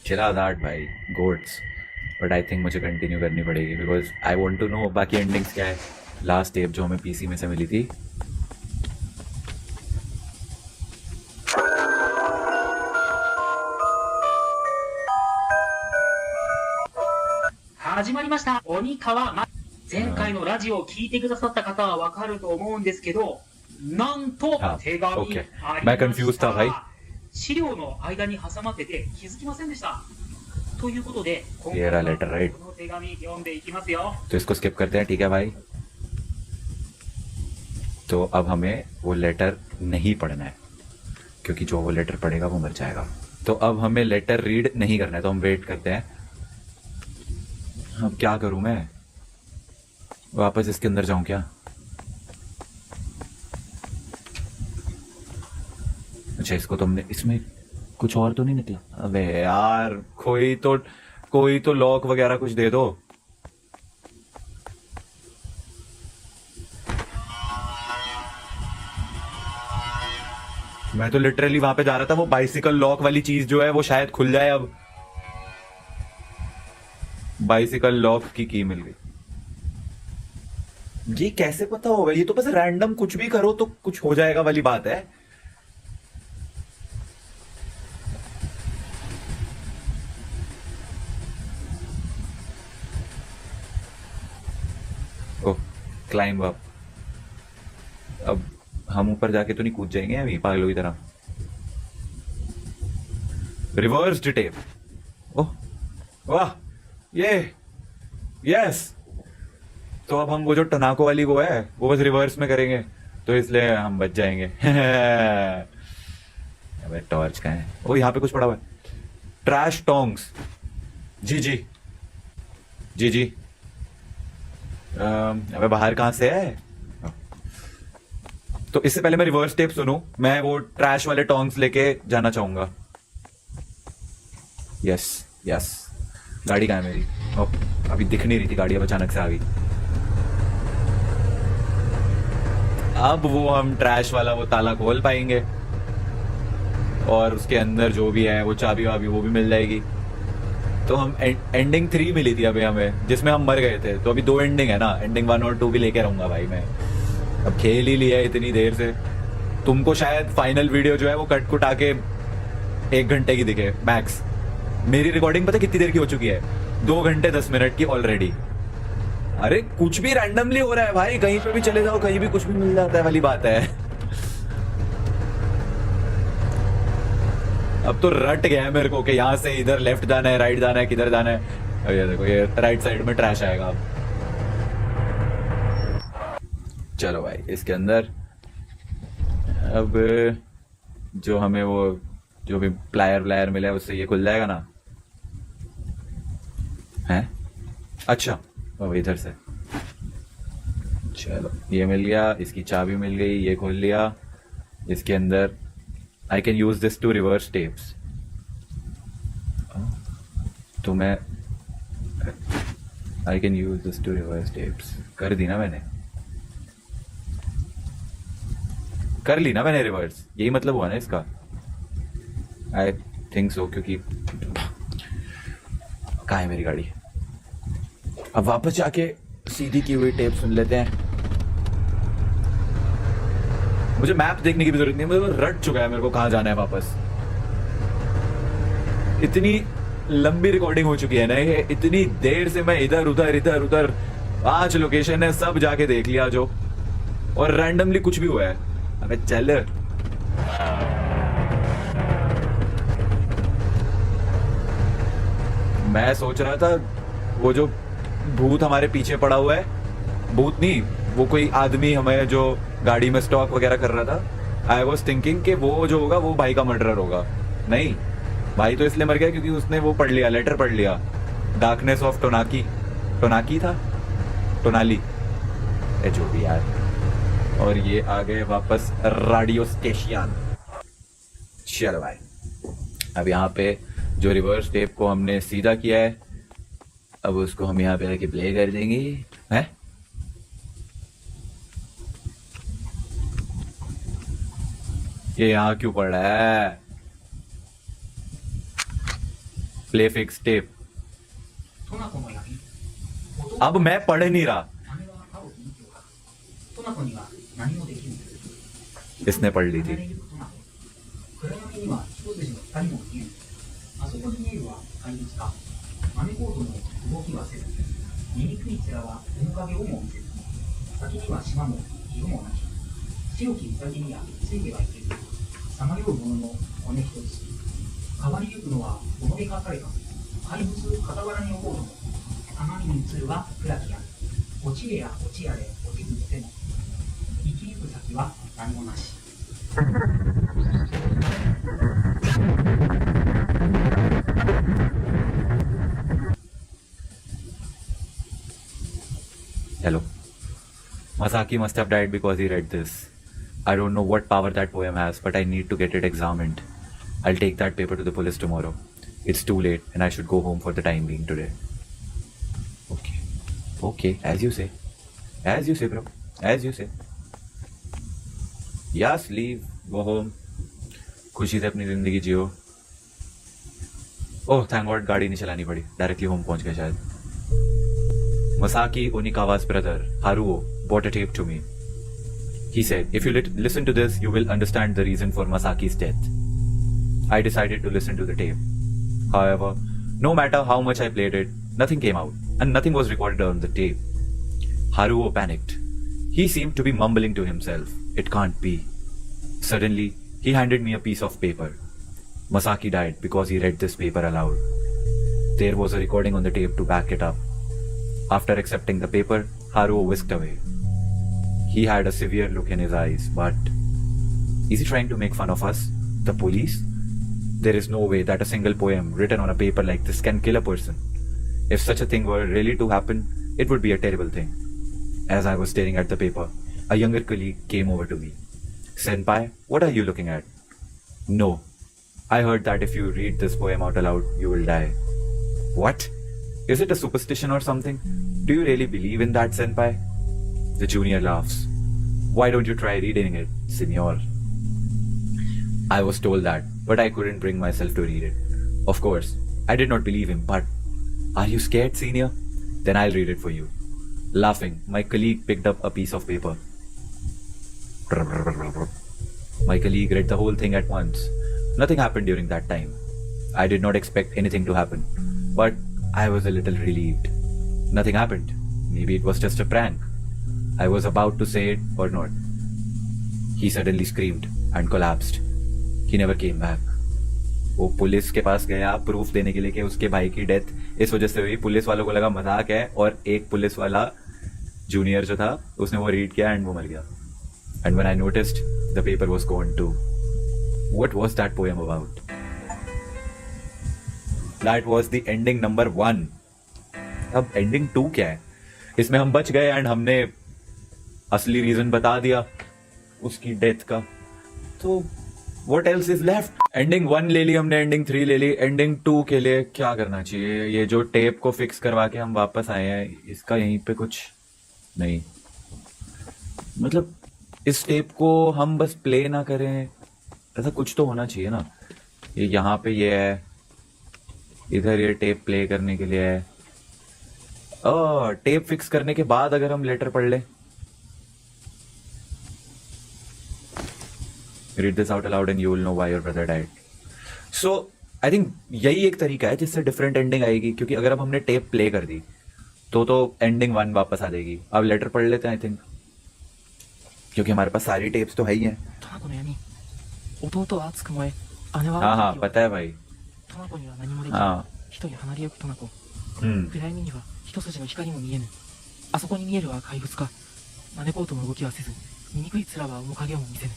चिरा that भाई, goats. But I think मुझे continue करनी पड़ेगी because I want to know बाकी एंडिंग्स क्या है। लास्ट टेप जो हमें पीसी में से मिली थी।始まりました。鬼川ま、前回のラジオを聞いてくださった方はわかると思うんですけど、なんとहाँ, 手紙あり okay. ま मैं कंफ्यूज し था भाई। た。資料の間に挟まってて気づきませんでした。ということで、今 ये 回 रहा は लेटर राइट। この手紙読んでいきますよ。 तो इसको स्किप करते हैं, ठीक है भाई। तो अब हमें वो लेटर नहीं पढ़ना है क्योंकि जो वो लेटर पढ़ेगा वो मर जाएगा। तो अब हमें लेटर रीड नहीं करना है, तो हम वेट करते हैं। अब क्या करूं मैं, वापस इसके अंदर जाऊं क्या? अच्छा, इसको तो हमने, इसमें कुछ और तो नहीं निकला? अबे यार, कोई तो लॉक वगैरह कुछ दे दो। मैं तो लिटरली वहां पे जा रहा था, वो बाइसिकल लॉक वाली चीज जो है वो शायद खुल जाए। अब बाइसिकल लॉक की मिल गई। ये कैसे पता होगा? ये तो बस रैंडम कुछ भी करो तो कुछ हो जाएगा वाली बात है। ओ, क्लाइंब अप। अब हम ऊपर जाके तो नहीं कूद जाएंगे अभी पागलों की तरह? Reverse tape. ओह वाह, ये यस। तो अब हम वो जो टनाको वाली वो है वो बस रिवर्स में करेंगे, तो इसलिए हम बच जाएंगे। अबे टॉर्च का है? ओ, यहाँ पे कुछ पड़ा हुआ है। Trash tongs. जी जी जी जी। अबे बाहर कहां से है? तो इससे पहले मैं रिवर्स टेप सुनूं, मैं वो ट्रैश वाले टोंग्स लेके जाना चाहूंगा। Yes yes. गाड़ी कहाँ है मेरी? ओह, अभी दिख नहीं रही थी गाड़ी, अब अचानक से आ गई। अब वो हम ट्रैश वाला वो ताला खोल पाएंगे और उसके अंदर जो भी है वो चाबी वाबी वो भी मिल जाएगी। तो हम एंडिंग 3 मिली थी अभी हमें, जिसमें हम मर गए थे। तो अभी 2 एंडिंग है ना, एंडिंग 1 और 2 भी लेके रहूंगा भाई मैं। अब खेल ही लिया इतनी देर से, तुमको शायद फाइनल वीडियो जो है वो कट कुटा के 1 घंटे की दिखे मैक्स। मेरी रिकॉर्डिंग पता कितनी देर की हो चुकी है? 2 घंटे 10 मिनट की ऑलरेडी। अरे कुछ भी रैंडमली हो रहा है भाई, कहीं पे भी चले जाओ कहीं भी कुछ भी मिल जाता है वाली बात है। अब तो रट गया है मेरे को कि यहाँ से इधर लेफ्ट जाना है, राइट जाना है, किधर जाना है। अब ये देखो, ये राइट साइड में ट्रैश आएगा अब। चलो भाई, इसके अंदर अब जो हमें वो जो भी प्लायर मिला है उससे ये खुल जाएगा ना? है अच्छा, वो इधर से। चलो, ये मिल गया, इसकी चाबी मिल गई, ये खोल लिया। इसके अंदर I can use this to reverse tapes. तो मैं I can use this to reverse tapes कर दी ना मैंने? कर ली ना मैंने रिवर्स? यही मतलब हुआ ना इसका? आई थिंक सो, क्योंकि कहाँ है मेरी गाड़ी? अब वापस जाके सीधी की हुई टेप सुन लेते हैं। मुझे मैप देखने की भी जरूरत नहीं है, मुझे रट चुका है मेरे को कहाँ जाना है वापस। इतनी लंबी रिकॉर्डिंग हो चुकी है ना ये, इतनी देर से मैं इधर उधर 5 लोकेशन है, सब जाके देख लिया जो, और रैंडमली कुछ भी हुआ है। अबे चल, मैं सोच रहा था वो जो भूत हमारे पीछे पड़ा हुआ है, भूत नहीं, वो कोई आदमी हमें जो गाड़ी में स्टॉक वगैरह कर रहा था, आई वॉज थिंकिंग कि वो जो होगा वो भाई का मर्डरर होगा। नहीं, भाई तो इसलिए मर गया क्योंकि उसने वो पढ़ लिया, लेटर पढ़ लिया, डार्कनेस ऑफ टोनाकी था, टोनाली, जो भी यार। और ये आ गए वापस रेडियो स्टेशन। चलो भाई, अब यहाँ पे जो रिवर्स टेप को हमने सीधा किया है, अब उसको हम यहाँ पे आके प्ले कर देंगे। हैं? ये यहाँ क्यों पड़ रहा है? Play fix tape. トナコの闇。 अब मैं पढ़ नहीं रहा, 姉は青き息を吐く。トナコには何もできぬ。 इसने पढ़ ली 離れ थी। ゆくトナコ。暗闇には一筋の光も見えぬ。あそこに見えるは怪物か。姉コートの動きはせず、醜い面は面影をも見せず、先には島も色もなき。白きウサギにはついてはいけず、さまよう者の骨一つ。変わりゆくのは物でかかれか。怪物傍らに置こうとも。鏡に映るは暗きや。落ちれや落ちやれ落ちずとても。生きゆく先は何もなし。 Hello. Masaki must have died because he read this. I don't know what power that poem has, but I need to get it examined. I'll take that paper to the police tomorrow. It's too late and I should go home for the time being today. Okay. Okay, as you say. As you say, bro. As you say. Yes, leave. Go home. खुशी से अपनी जिंदगी जियो। Oh thank God गाड़ी नहीं चलानी पड़ी, directly home पहुंच गए शायद। Masaki Onikawa's brother, Haruo, brought a tape to me. He said, if you listen to this, you will understand the reason for Masaki's death. I decided to listen to the tape. However, no matter how much I played it, nothing came out, and nothing was recorded on the tape. Haruo panicked. He seemed to be mumbling to himself. It can't be. Suddenly, he handed me a piece of paper. Masaki died because he read this paper aloud. There was a recording on the tape to back it up. After accepting the paper, Haruo whisked away. He had a severe look in his eyes, but... Is he trying to make fun of us? The police? There is no way that a single poem written on a paper like this can kill a person. If such a thing were really to happen, it would be a terrible thing. As I was staring at the paper, a younger colleague came over to me. Senpai, what are you looking at? No. I heard that if you read this poem out aloud, you will die. What? Is it a superstition or something? Do you really believe in that, Senpai? The junior laughs. Why don't you try reading it, Senor? I was told that, but I couldn't bring myself to read it. Of course, I did not believe him, but... Are you scared, Senior? Then I'll read it for you. Laughing, my colleague picked up a piece of paper. My colleague read the whole thing at once. Nothing happened during that time. I did not expect anything to happen, but I was a little relieved. Nothing happened. Maybe it was just a prank. I was about to say it or not. He suddenly screamed and collapsed. He never came back. वो police के पास गया proof देने के लिए कि उसके भाई की डेथ इस वजह से हुई। पुलिस वालों को लगा मजाक है और एक पुलिस वाला जूनियर जो था उसने वो रीड किया एंड वो मर गया। And when I noticed, the paper was gone too. What was that poem about? That was the ending number 1. अब ending 2 क्या है? इसमें हम बच गए एंड हमने असली रीजन बता दिया उसकी डेथ का। तो what else is left? Ending 1 ले ली हमने, ending 3 ले ली, ending 2 के लिए क्या करना चाहिए? ये जो टेप को फिक्स करवा के हम वापस आए हैं, इसका यहीं पे कुछ नहीं, मतलब इस टेप को हम बस प्ले ना करें, ऐसा कुछ तो होना चाहिए ना। ये यहाँ पे ये है, इधर ये टेप प्ले करने के लिए है। टेप फिक्स करने के बाद अगर हम लेटर पढ़ लें। Read this out aloud and you will know why your brother died. So I think यही एक तरीका है जिससे डिफरेंट एंडिंग आएगी, क्योंकि अगर अब हमने टेप प्ले कर दी तो एंडिंग 1 वापस आ जाएगी। अब लेटर पढ़ लेते हैं आई थिंक, क्योंकि हमारे पास सारी टेप्स तो है ही हैं। हाँ हाँ पता है भाई। हाँ 一人離れゆくトナコ。 हम्म 暗闇には一筋の光も見えぬ。あそこに見えるは怪物か。マネコートの動きはせず、醜い面は面影をも見せぬ。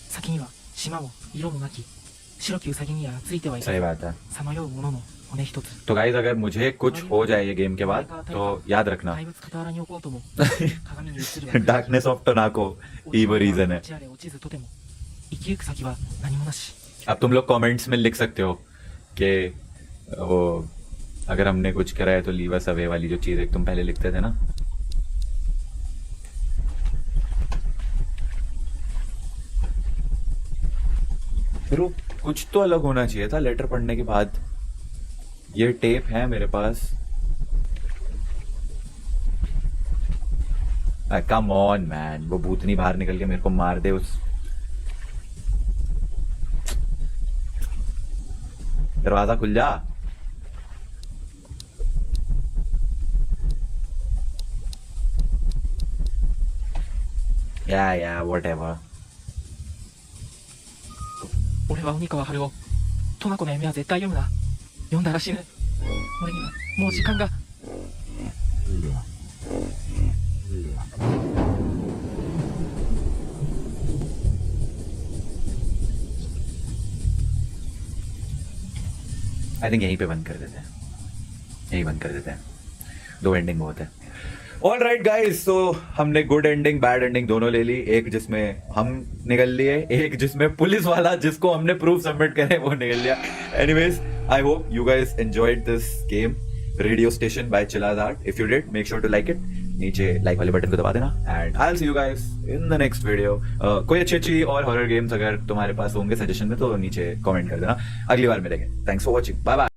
先には島も色もなき。白きウサギにはついてはい सही ない。 बात है। さまようものの骨一つ。 तो गाइस अगर मुझे कुछ हो जाए ये गेम के बाद तो याद रखना 怪物傍らに置こうとも。鏡に映るは डार्कनेस ऑफ टोनाको ही वो रीजन है। 落ちあれ落ちずとても。生きゆく先は何もなし。 अब तुम लोग कमेंट्स में लिख सकते हो कि वो अगर हमने कुछ करा है तो लीव अस अवे वाली जो चीज एक तुम पहले लिखते थे ना। फिर वो कुछ तो अलग होना चाहिए था लेटर पढ़ने के बाद। ये टेप है मेरे पास। कम ऑन मैन, वो भूतनी बाहर निकल के मेरे को मार दे उस दरवाजा खुल जा। या व्हाटएवर। 俺は鬼川春夫。トナコの夢は絶対読むな。読んだら死ぬ。俺にはもう時間が。आई थिंक यहीं पे बंद कर देते हैं, यहीं बंद कर देते हैं। 2 एंडिंग बहुत है। ऑल राइट गाइज, तो हमने गुड एंडिंग बैड एंडिंग दोनों ले ली। एक जिसमें हम निकल लिए, एक जिसमें पुलिस वाला जिसको हमने प्रूफ सबमिट करे वो निकल लिया। Anyways, I hope you guys enjoyed this game radio station by Chilla's Art. If you did, make sure to like it. नीचे लाइक वाले बटन को दबा देना and I will see you guys in the next video. कोई अच्छी और horror games अगर तुम्हारे पास होंगे सजेशन में तो नीचे कमेंट कर देना। अगली बार मिलेंगे। Thanks for watching, bye bye.